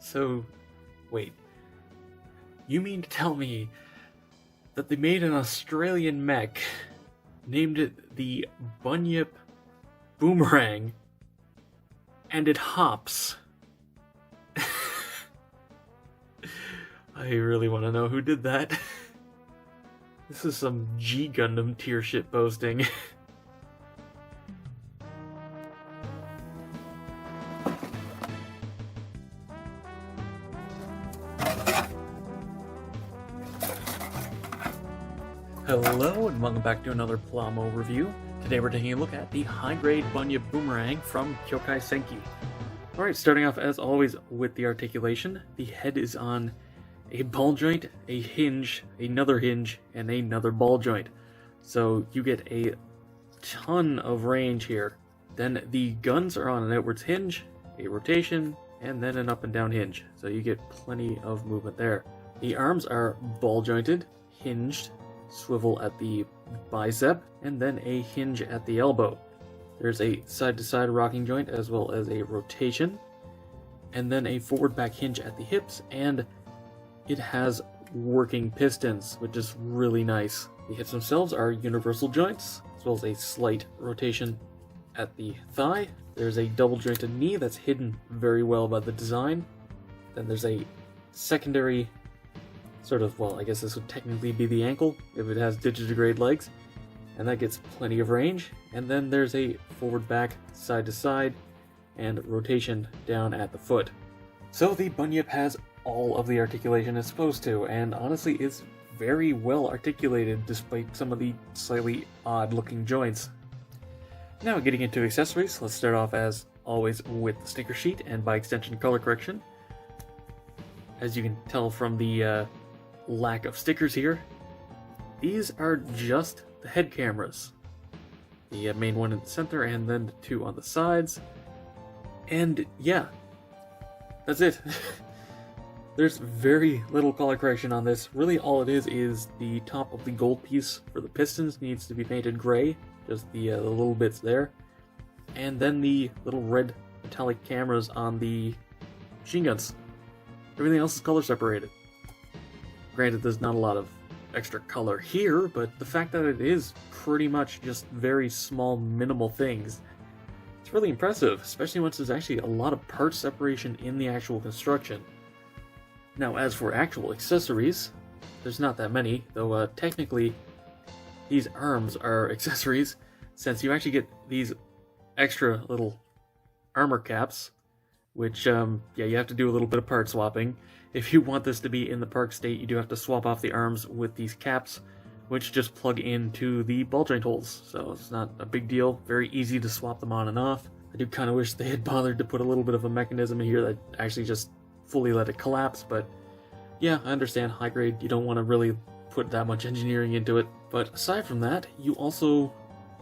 So, wait. You mean to tell me that they made an Australian mech, named it the Bunyip Boomerang, and it hops? I really want to know who did that. This is some G Gundam tier shit posting. Hello and welcome back to another Plamo review. Today we're taking a look at the high-grade Bunyip Boomerang from Kyoukai Senki. Alright, starting off as always with the articulation. The head is on a ball joint, a hinge, another hinge, and another ball joint. So you get a ton of range here. Then the guns are on an outwards hinge, a rotation, and then an up and down hinge. So you get plenty of movement there. The arms are ball jointed, hinged, swivel at the bicep, and then a hinge at the elbow. There's a side-to-side rocking joint as well as a rotation, and then a forward-back hinge at the hips, and it has working pistons, which is really nice. The hips themselves are universal joints, as well as a slight rotation at the thigh. There's a double-jointed knee that's hidden very well by the design. Then there's a secondary sort of, well, I guess this would technically be the ankle if it has digitigrade legs, and that gets plenty of range. And then there's a forward back, side to side, and rotation down at the foot. So the Bunyip has all of the articulation it's supposed to, and honestly it's very well articulated despite some of the slightly odd looking joints. Now getting into accessories, let's start off as always with the sticker sheet and by extension color correction. As you can tell from the lack of stickers here, these are just the head cameras. The main one in the center and then the two on the sides. And yeah, that's it. There's very little color correction on this. Really all it is the top of the gold piece for the pistons needs to be painted gray, just the little bits there. And then the little red metallic cameras on the machine guns. Everything else is color separated. Granted, there's not a lot of extra color here, but the fact that it is pretty much just very small, minimal things, it's really impressive, especially once there's actually a lot of part separation in the actual construction. Now, as for actual accessories, there's not that many, though technically these arms are accessories, since you actually get these extra little armor caps, which, yeah, you have to do a little bit of part swapping. If you want this to be in the park state, you do have to swap off the arms with these caps, which just plug into the ball joint holes. So it's not a big deal, very easy to swap them on and off. I do kind of wish they had bothered to put a little bit of a mechanism in here that actually just fully let it collapse, but yeah, I understand, high grade, you don't want to really put that much engineering into it. But aside from that, you also,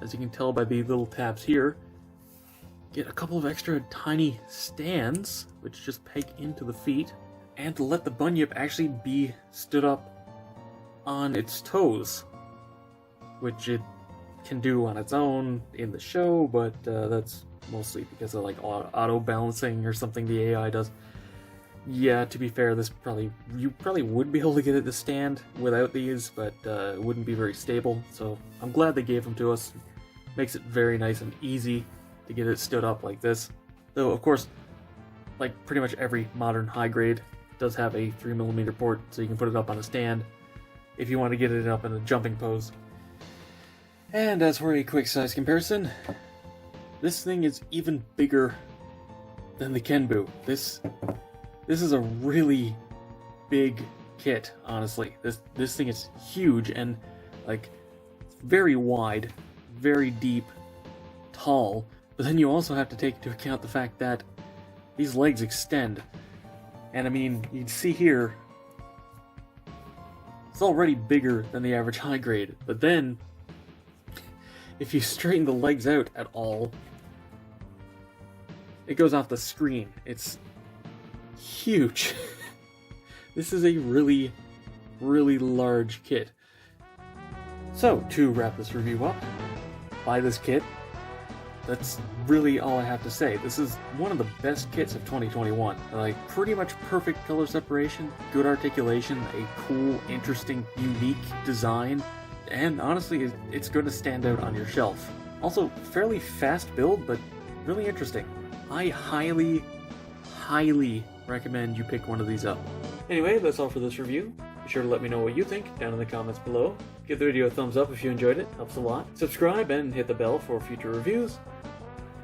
as you can tell by the little tabs here, get a couple of extra tiny stands, which just peg into the feet, and to let the Bunyip actually be stood up on its toes, which it can do on its own in the show, but that's mostly because of like auto balancing or something the AI does. Yeah, to be fair, you probably would be able to get it to stand without these, but it wouldn't be very stable, so I'm glad they gave them to us. Makes it very nice and easy to get it stood up like this. Though, of course, like pretty much every modern high grade does have a 3mm port, so you can put it up on a stand if you want to get it up in a jumping pose. And as for a quick size comparison, this thing is even bigger than the Kenbu. This is a really big kit, honestly. This thing is huge and like very wide, very deep, tall, but then you also have to take into account the fact that these legs extend. And I mean, you can see here, it's already bigger than the average high grade, but then if you straighten the legs out at all, it goes off the screen. It's huge. This is a really, really large kit. So, to wrap this review up, buy this kit, that's really all I have to say. This is one of the best kits of 2021. Like, pretty much perfect color separation, good articulation, a cool, interesting, unique design, and honestly, it's going to stand out on your shelf. Also, fairly fast build, but really interesting. I highly recommend you pick one of these up. Anyway, that's all for this review. Be sure to let me know what you think down in the comments below. Give the video a thumbs up if you enjoyed it, helps a lot. Subscribe and hit the bell for future reviews.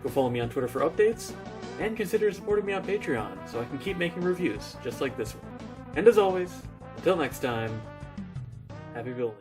Go follow me on Twitter for updates, and consider supporting me on Patreon so I can keep making reviews just like this one. And as always, until next time, happy building.